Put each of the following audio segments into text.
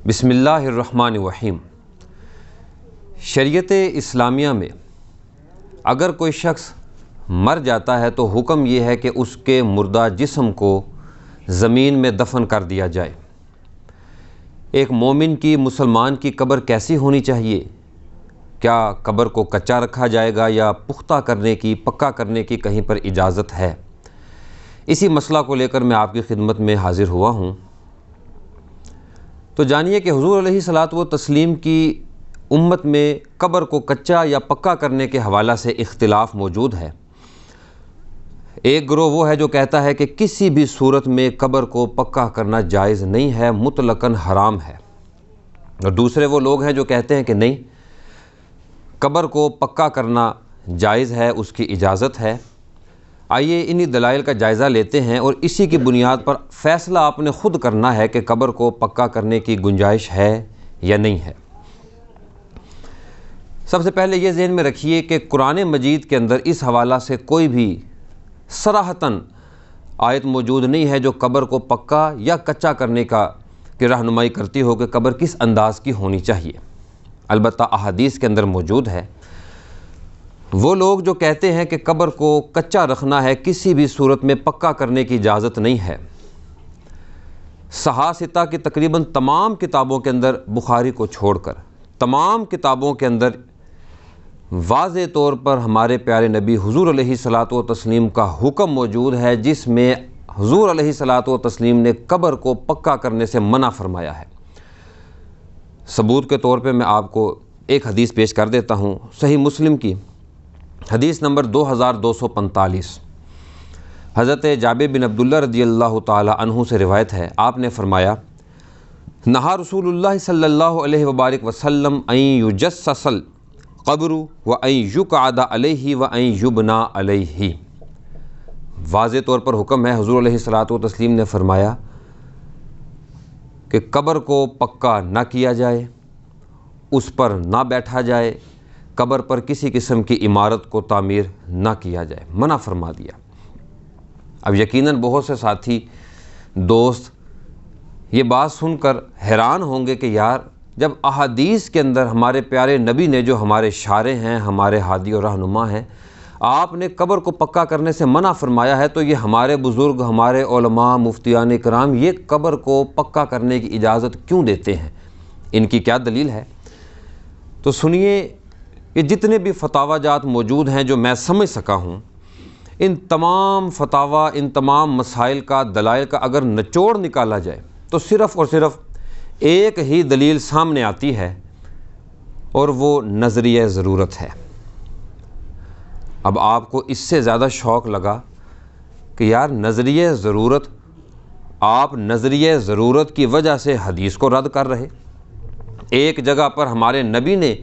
بسم اللہ الرحمن الرحیم۔ شریعت اسلامیہ میں اگر کوئی شخص مر جاتا ہے تو حکم یہ ہے کہ اس کے مردہ جسم کو زمین میں دفن کر دیا جائے۔ ایک مومن کی، مسلمان کی قبر کیسی ہونی چاہیے؟ کیا قبر کو کچا رکھا جائے گا یا پختہ کرنے کی، پکا کرنے کی کہیں پر اجازت ہے؟ اسی مسئلہ کو لے کر میں آپ کی خدمت میں حاضر ہوا ہوں۔ تو جانیے کہ حضور علیہ الصلاۃ والتسلیم کی امت میں قبر کو کچا یا پکا کرنے کے حوالہ سے اختلاف موجود ہے۔ ایک گروہ وہ ہے جو کہتا ہے کہ کسی بھی صورت میں قبر کو پکا کرنا جائز نہیں ہے، مطلقاً حرام ہے، اور دوسرے وہ لوگ ہیں جو کہتے ہیں کہ نہیں، قبر کو پکا کرنا جائز ہے، اس کی اجازت ہے۔ آئیے انہی دلائل کا جائزہ لیتے ہیں اور اسی کی بنیاد پر فیصلہ آپ نے خود کرنا ہے کہ قبر کو پکا کرنے کی گنجائش ہے یا نہیں ہے۔ سب سے پہلے یہ ذہن میں رکھیے کہ قرآن مجید کے اندر اس حوالہ سے کوئی بھی صراحتاً آیت موجود نہیں ہے جو قبر کو پکا یا کچا کرنے کی رہنمائی کرتی ہو کہ قبر کس انداز کی ہونی چاہیے۔ البتہ احادیث کے اندر موجود ہے۔ وہ لوگ جو کہتے ہیں کہ قبر کو کچا رکھنا ہے، کسی بھی صورت میں پکا کرنے کی اجازت نہیں ہے، صحاح کی تقریباً تمام کتابوں کے اندر، بخاری کو چھوڑ کر تمام کتابوں کے اندر واضح طور پر ہمارے پیارے نبی حضور علیہ الصلاۃ والتسلیم کا حکم موجود ہے، جس میں حضور علیہ الصلاۃ والتسلیم نے قبر کو پکا کرنے سے منع فرمایا ہے۔ ثبوت کے طور پہ میں آپ کو ایک حدیث پیش کر دیتا ہوں، صحیح مسلم کی حدیث نمبر 2245، حضرت جابر بن عبداللہ رضی اللہ تعالی عنہ سے روایت ہے۔ آپ نے فرمایا، نہا رسول اللہ صلی اللہ علیہ وبارک وسلم ان یجسس القبر و ان یقعد علیہ و ان یبنا علیہ۔ واضح طور پر حکم ہے، حضور علیہ الصلاۃ والتسلیم نے فرمایا کہ قبر کو پکا نہ کیا جائے، اس پر نہ بیٹھا جائے، قبر پر کسی قسم کی عمارت کو تعمیر نہ کیا جائے، منع فرما دیا۔ اب یقیناً بہت سے ساتھی، دوست یہ بات سن کر حیران ہوں گے کہ یار، جب احادیث کے اندر ہمارے پیارے نبی نے، جو ہمارے شارع ہیں، ہمارے ہادی و رہنما ہیں، آپ نے قبر کو پکا کرنے سے منع فرمایا ہے، تو یہ ہمارے بزرگ، ہمارے علماء، مفتیان کرام یہ قبر کو پکا کرنے کی اجازت کیوں دیتے ہیں؟ ان کی کیا دلیل ہے؟ تو سنیے، یہ جتنے بھی فتاوی جات موجود ہیں جو میں سمجھ سکا ہوں، ان تمام فتاوی، ان تمام مسائل کا، دلائل کا اگر نچوڑ نکالا جائے تو صرف اور صرف ایک ہی دلیل سامنے آتی ہے، اور وہ نظریہ ضرورت ہے۔ اب آپ کو اس سے زیادہ شوق لگا کہ یار نظریہ ضرورت، آپ نظریہ ضرورت کی وجہ سے حدیث کو رد کر رہے۔ ایک جگہ پر ہمارے نبی نے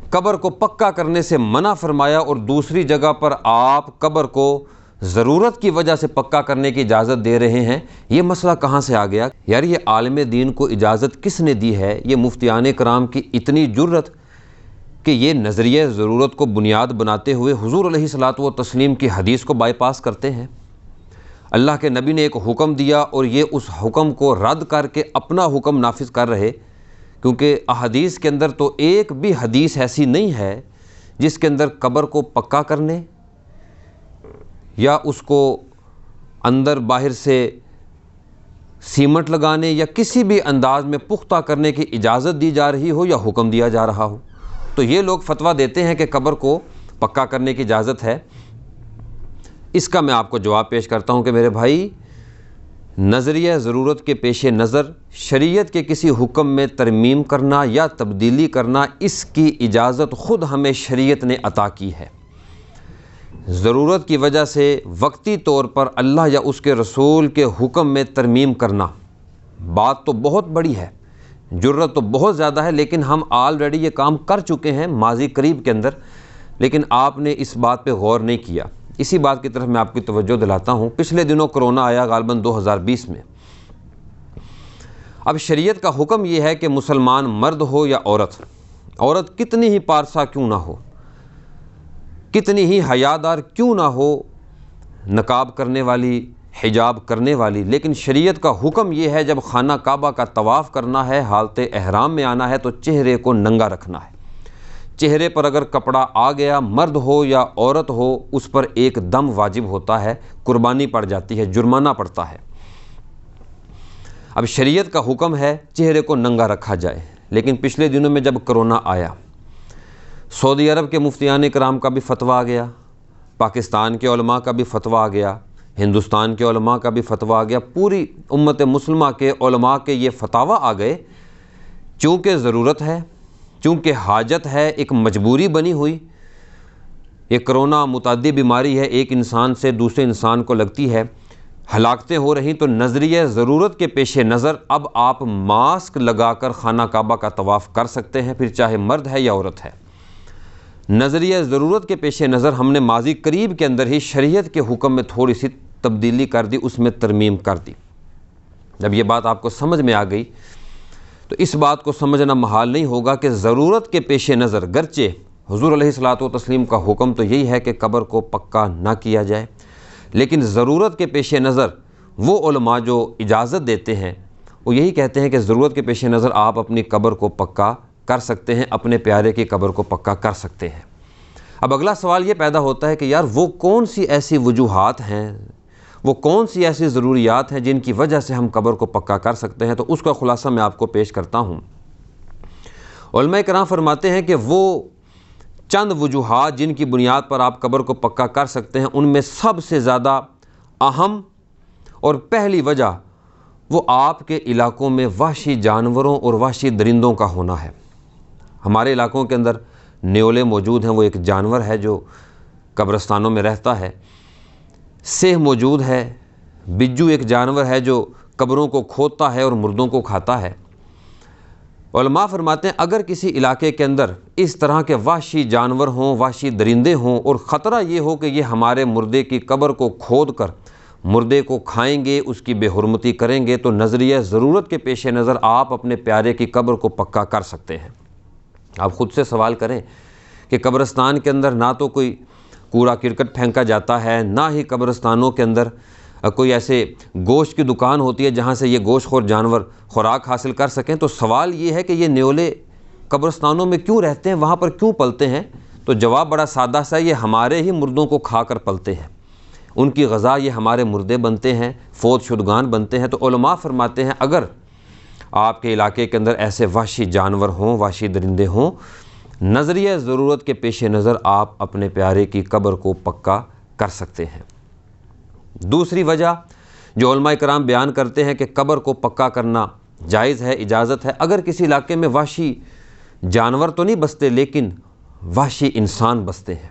قبر کو پکا کرنے سے منع فرمایا، اور دوسری جگہ پر آپ قبر کو ضرورت کی وجہ سے پکا کرنے کی اجازت دے رہے ہیں۔ یہ مسئلہ کہاں سے آ گیا؟ یار یہ عالم دین کو اجازت کس نے دی ہے؟ یہ مفتیان کرام کی اتنی جرت کہ یہ نظریہ ضرورت کو بنیاد بناتے ہوئے حضور علیہ الصلاۃ والتسلیم کی حدیث کو بائی پاس کرتے ہیں۔ اللہ کے نبی نے ایک حکم دیا اور یہ اس حکم کو رد کر کے اپنا حکم نافذ کر رہے، کیونکہ احادیث کے اندر تو ایک بھی حدیث ایسی نہیں ہے جس کے اندر قبر کو پکا کرنے یا اس کو اندر باہر سے سیمنٹ لگانے یا کسی بھی انداز میں پختہ کرنے کی اجازت دی جا رہی ہو یا حکم دیا جا رہا ہو۔ تو یہ لوگ فتویٰ دیتے ہیں کہ قبر کو پکا کرنے کی اجازت ہے۔ اس کا میں آپ کو جواب پیش کرتا ہوں کہ میرے بھائی، نظریہ ضرورت کے پیش نظر شریعت کے کسی حکم میں ترمیم کرنا یا تبدیلی کرنا، اس کی اجازت خود ہمیں شریعت نے عطا کی ہے۔ ضرورت کی وجہ سے وقتی طور پر اللہ یا اس کے رسول کے حکم میں ترمیم کرنا، بات تو بہت بڑی ہے، جرت تو بہت زیادہ ہے، لیکن ہم آلریڈی یہ کام کر چکے ہیں ماضی قریب کے اندر، لیکن آپ نے اس بات پہ غور نہیں کیا۔ اسی بات کی طرف میں آپ کی توجہ دلاتا ہوں۔ پچھلے دنوں کرونا آیا، غالباً 2020 میں۔ اب شریعت کا حکم یہ ہے کہ مسلمان مرد ہو یا عورت کتنی ہی پارسا کیوں نہ ہو، کتنی ہی حیادار کیوں نہ ہو، نقاب کرنے والی حجاب کرنے والی، لیکن شریعت کا حکم یہ ہے جب خانہ کعبہ کا طواف کرنا ہے، حالت احرام میں آنا ہے تو چہرے کو ننگا رکھنا ہے۔ چہرے پر اگر کپڑا آ گیا، مرد ہو یا عورت ہو، اس پر ایک دم واجب ہوتا ہے، قربانی پڑ جاتی ہے، جرمانہ پڑتا ہے۔ اب شریعت کا حکم ہے چہرے کو ننگا رکھا جائے، لیکن پچھلے دنوں میں جب کرونا آیا، سعودی عرب کے مفتیان کرام کا بھی فتویٰ آ گیا، پاکستان کے علماء کا بھی فتویٰ آ گیا، ہندوستان کے علماء کا بھی فتویٰ آ گیا، پوری امت مسلمہ کے علماء کے یہ فتاویٰ آ گئے، چونکہ ضرورت ہے، چونکہ حاجت ہے، ایک مجبوری بنی ہوئی، یہ کرونا متعدی بیماری ہے، ایک انسان سے دوسرے انسان کو لگتی ہے، ہلاکتیں ہو رہی، تو نظریہ ضرورت کے پیش نظر اب آپ ماسک لگا کر خانہ کعبہ کا طواف کر سکتے ہیں، پھر چاہے مرد ہے یا عورت ہے۔ نظریہ ضرورت کے پیش نظر ہم نے ماضی قریب کے اندر ہی شریعت کے حکم میں تھوڑی سی تبدیلی کر دی، اس میں ترمیم کر دی۔ جب یہ بات آپ کو سمجھ میں آ گئی تو اس بات کو سمجھنا محال نہیں ہوگا کہ ضرورت کے پیش نظر، گرچہ حضور علیہ الصلاۃ والتسلیم کا حکم تو یہی ہے کہ قبر کو پکا نہ کیا جائے، لیکن ضرورت کے پیش نظر وہ علماء جو اجازت دیتے ہیں وہ یہی کہتے ہیں کہ ضرورت کے پیش نظر آپ اپنی قبر کو پکا کر سکتے ہیں، اپنے پیارے کی قبر کو پکا کر سکتے ہیں۔ اب اگلا سوال یہ پیدا ہوتا ہے کہ یار وہ کون سی ایسی وجوہات ہیں، وہ کون سی ایسی ضروریات ہیں جن کی وجہ سے ہم قبر کو پکا کر سکتے ہیں؟ تو اس کا خلاصہ میں آپ کو پیش کرتا ہوں۔ علماء کرام فرماتے ہیں کہ وہ چند وجوہات جن کی بنیاد پر آپ قبر کو پکا کر سکتے ہیں، ان میں سب سے زیادہ اہم اور پہلی وجہ وہ آپ کے علاقوں میں وحشی جانوروں اور وحشی درندوں کا ہونا ہے۔ ہمارے علاقوں کے اندر نیولے موجود ہیں، وہ ایک جانور ہے جو قبرستانوں میں رہتا ہے، سیہ موجود ہے، بجو ایک جانور ہے جو قبروں کو کھودتا ہے اور مردوں کو کھاتا ہے۔ علماء فرماتے ہیں اگر کسی علاقے کے اندر اس طرح کے وحشی جانور ہوں، وحشی درندے ہوں، اور خطرہ یہ ہو کہ یہ ہمارے مردے کی قبر کو کھود کر مردے کو کھائیں گے، اس کی بے حرمتی کریں گے، تو نظریہ ضرورت کے پیش نظر آپ اپنے پیارے کی قبر کو پکا کر سکتے ہیں۔ آپ خود سے سوال کریں کہ قبرستان کے اندر نہ تو کوئی کوڑا کرکٹ پھینکا جاتا ہے، نہ ہی قبرستانوں کے اندر کوئی ایسے گوشت کی دکان ہوتی ہے جہاں سے یہ گوشت خور جانور خوراک حاصل کر سکیں۔ تو سوال یہ ہے کہ یہ نیولے قبرستانوں میں کیوں رہتے ہیں، وہاں پر کیوں پلتے ہیں؟ تو جواب بڑا سادہ سا، یہ ہمارے ہی مردوں کو کھا کر پلتے ہیں، ان کی غذا یہ ہمارے مردے بنتے ہیں، فوت شدگان بنتے ہیں۔ تو علماء فرماتے ہیں اگر آپ کے علاقے کے اندر ایسے وحشی جانور ہوں، وحشی درندے ہوں، نظریہ ضرورت کے پیش نظر آپ اپنے پیارے کی قبر کو پکا کر سکتے ہیں۔ دوسری وجہ جو علماء کرام بیان کرتے ہیں کہ قبر کو پکا کرنا جائز ہے، اجازت ہے، اگر کسی علاقے میں وحشی جانور تو نہیں بستے لیکن وحشی انسان بستے ہیں۔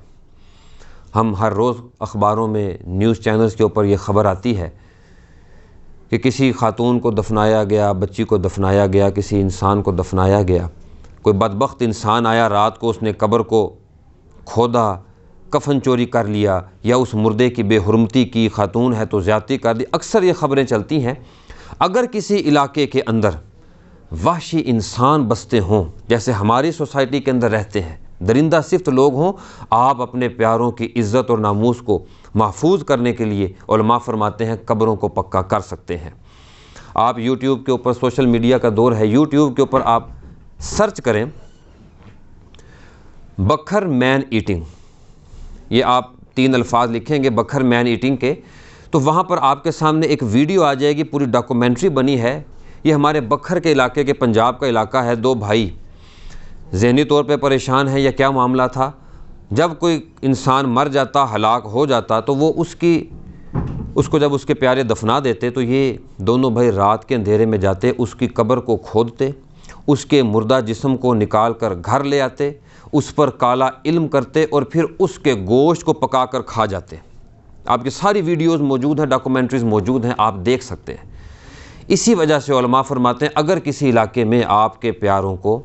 ہم ہر روز اخباروں میں، نیوز چینلز کے اوپر یہ خبر آتی ہے کہ کسی خاتون کو دفنایا گیا، بچی کو دفنایا گیا، کسی انسان کو دفنایا گیا، کوئی بدبخت انسان آیا رات کو، اس نے قبر کو کھودا، کفن چوری کر لیا، یا اس مردے کی بے حرمتی کی، خاتون ہے تو زیادتی کر دی۔ اکثر یہ خبریں چلتی ہیں۔ اگر کسی علاقے کے اندر وحشی انسان بستے ہوں، جیسے ہماری سوسائٹی کے اندر رہتے ہیں، درندہ صفت لوگ ہوں، آپ اپنے پیاروں کی عزت اور ناموس کو محفوظ کرنے کے لیے علماء فرماتے ہیں قبروں کو پکا کر سکتے ہیں۔ آپ یوٹیوب کے اوپر، سوشل میڈیا کا دور ہے، یوٹیوب کے اوپر آپ سرچ کریں بکھر مین ایٹنگ، یہ آپ 3 الفاظ لکھیں گے بکھر مین ایٹنگ کے، تو وہاں پر آپ کے سامنے ایک ویڈیو آ جائے گی، پوری ڈاکومنٹری بنی ہے۔ یہ ہمارے بکھر کے علاقے کے پنجاب کا علاقہ ہے، 2 بھائی ذہنی طور پہ پریشان ہیں یا کیا معاملہ تھا، جب کوئی انسان مر جاتا، ہلاک ہو جاتا، تو وہ اس کو جب اس کے پیارے دفنا دیتے تو یہ دونوں بھائی رات کے اندھیرے میں جاتے، اس کی قبر کو کھودتے، اس کے مردہ جسم کو نکال کر گھر لے آتے، اس پر کالا علم کرتے اور پھر اس کے گوشت کو پکا کر کھا جاتے۔ آپ کی ساری ویڈیوز موجود ہیں، ڈاکومنٹریز موجود ہیں، آپ دیکھ سکتے ہیں۔ اسی وجہ سے علماء فرماتے ہیں اگر کسی علاقے میں آپ کے پیاروں کو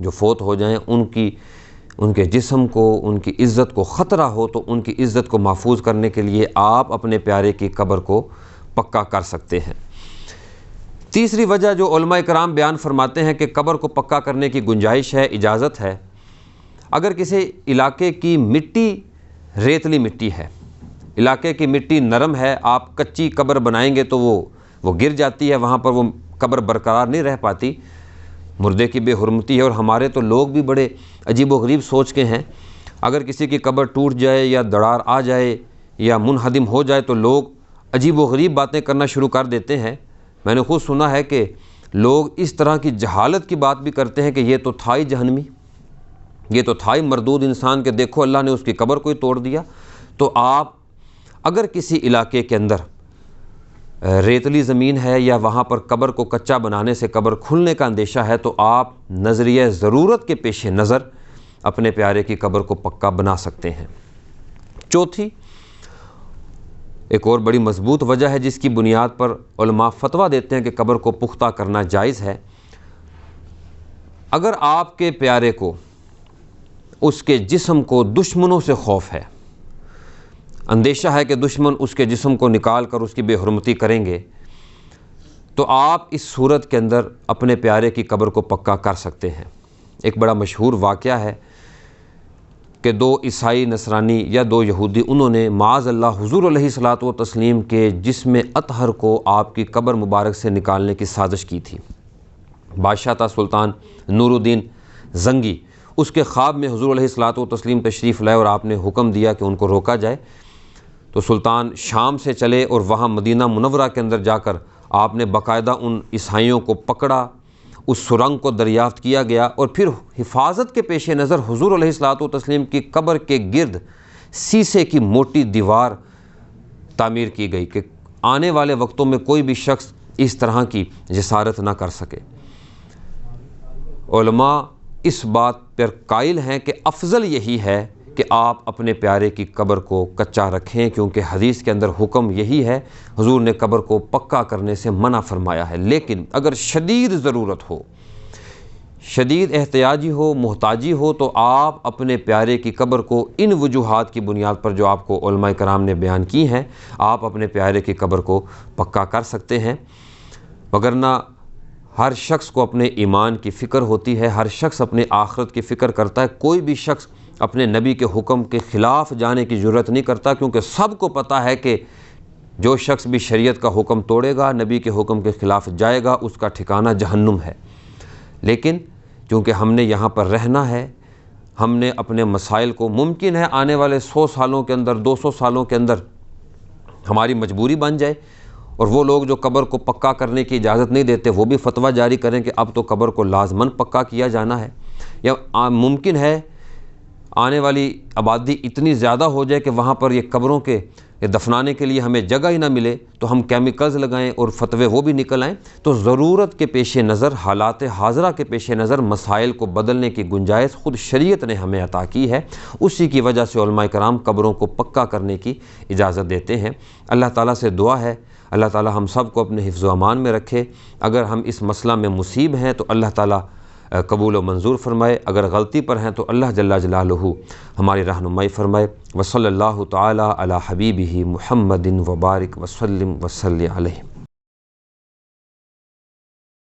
جو فوت ہو جائیں، ان کے جسم کو، ان کی عزت کو خطرہ ہو، تو ان کی عزت کو محفوظ کرنے کے لیے آپ اپنے پیارے کی قبر کو پکا کر سکتے ہیں۔ تیسری وجہ جو علماء کرام بیان فرماتے ہیں کہ قبر کو پکا کرنے کی گنجائش ہے، اجازت ہے، اگر کسی علاقے کی مٹی ریتلی مٹی ہے، علاقے کی مٹی نرم ہے، آپ کچی قبر بنائیں گے تو وہ گر جاتی ہے، وہاں پر وہ قبر برقرار نہیں رہ پاتی، مردے کی بے حرمتی ہے۔ اور ہمارے تو لوگ بھی بڑے عجیب و غریب سوچ کے ہیں، اگر کسی کی قبر ٹوٹ جائے یا دراڑ آ جائے یا منہدم ہو جائے تو لوگ عجیب و غریب باتیں کرنا شروع کر دیتے ہیں۔ میں نے خود سنا ہے کہ لوگ اس طرح کی جہالت کی بات بھی کرتے ہیں کہ یہ تو تھا ہی جہنمی، یہ تو تھا ہی مردود انسان، کہ دیکھو اللہ نے اس کی قبر کو ہی توڑ دیا۔ تو آپ اگر کسی علاقے کے اندر ریتلی زمین ہے یا وہاں پر قبر کو کچا بنانے سے قبر کھلنے کا اندیشہ ہے تو آپ نظریہ ضرورت کے پیش نظر اپنے پیارے کی قبر کو پکا بنا سکتے ہیں۔ چوتھی ایک اور بڑی مضبوط وجہ ہے جس کی بنیاد پر علماء فتویٰ دیتے ہیں کہ قبر کو پختہ کرنا جائز ہے۔ اگر آپ کے پیارے کو، اس کے جسم کو دشمنوں سے خوف ہے، اندیشہ ہے کہ دشمن اس کے جسم کو نکال کر اس کی بے حرمتی کریں گے، تو آپ اس صورت کے اندر اپنے پیارے کی قبر کو پکا کر سکتے ہیں۔ ایک بڑا مشہور واقعہ ہے کہ دو عیسائی نصرانی یا دو یہودی، انہوں نے معاذ اللہ حضور علیہ الصلاۃ والتسلیم کے جسم اطہر کو آپ کی قبر مبارک سے نکالنے کی سازش کی تھی۔ بادشاہ تھا سلطان نور الدین زنگی، اس کے خواب میں حضور علیہ الصلاۃ والتسلیم تشریف لائے اور آپ نے حکم دیا کہ ان کو روکا جائے۔ تو سلطان شام سے چلے اور وہاں مدینہ منورہ کے اندر جا کر آپ نے باقاعدہ ان عیسائیوں کو پکڑا، اس سرنگ کو دریافت کیا گیا اور پھر حفاظت کے پیش نظر حضور علیہ الصلاۃ والتسلیم کی قبر کے گرد سیسے کی موٹی دیوار تعمیر کی گئی کہ آنے والے وقتوں میں کوئی بھی شخص اس طرح کی جسارت نہ کر سکے۔ علماء اس بات پر قائل ہیں کہ افضل یہی ہے کہ آپ اپنے پیارے کی قبر کو کچا رکھیں، کیونکہ حدیث کے اندر حکم یہی ہے، حضور نے قبر کو پکا کرنے سے منع فرمایا ہے۔ لیکن اگر شدید ضرورت ہو، شدید احتیاجی ہو، محتاجی ہو، تو آپ اپنے پیارے کی قبر کو ان وجوہات کی بنیاد پر جو آپ کو علماء کرام نے بیان کی ہیں، آپ اپنے پیارے کی قبر کو پکا کر سکتے ہیں۔ وگرنہ ہر شخص کو اپنے ایمان کی فکر ہوتی ہے، ہر شخص اپنے آخرت کی فکر کرتا ہے، کوئی بھی شخص اپنے نبی کے حکم کے خلاف جانے کی جرات نہیں کرتا، کیونکہ سب کو پتہ ہے کہ جو شخص بھی شریعت کا حکم توڑے گا، نبی کے حکم کے خلاف جائے گا، اس کا ٹھکانہ جہنم ہے۔ لیکن چونکہ ہم نے یہاں پر رہنا ہے، ہم نے اپنے مسائل کو، ممکن ہے آنے والے 100 سالوں کے اندر، 200 سالوں کے اندر ہماری مجبوری بن جائے اور وہ لوگ جو قبر کو پکا کرنے کی اجازت نہیں دیتے وہ بھی فتویٰ جاری کریں کہ اب تو قبر کو لازماً پکا کیا جانا ہے، یا ممکن ہے آنے والی آبادی اتنی زیادہ ہو جائے کہ وہاں پر یہ قبروں کے دفنانے کے لیے ہمیں جگہ ہی نہ ملے تو ہم کیمیکلز لگائیں اور فتوے وہ بھی نکل آئیں۔ تو ضرورت کے پیش نظر، حالات حاضرہ کے پیش نظر مسائل کو بدلنے کی گنجائش خود شریعت نے ہمیں عطا کی ہے، اسی کی وجہ سے علماء کرام قبروں کو پکا کرنے کی اجازت دیتے ہیں۔ اللہ تعالیٰ سے دعا ہے اللہ تعالیٰ ہم سب کو اپنے حفظ و امان میں رکھے۔ اگر ہم اس مسئلہ میں مصیب ہیں تو اللہ تعالیٰ قبول و منظور فرمائے، اگر غلطی پر ہیں تو اللہ جل جلالہ ہماری رہنمائی فرمائے۔ وصلی اللہ تعالیٰ علی حبیبہ محمد وبارک وسلم وصلی علیہ۔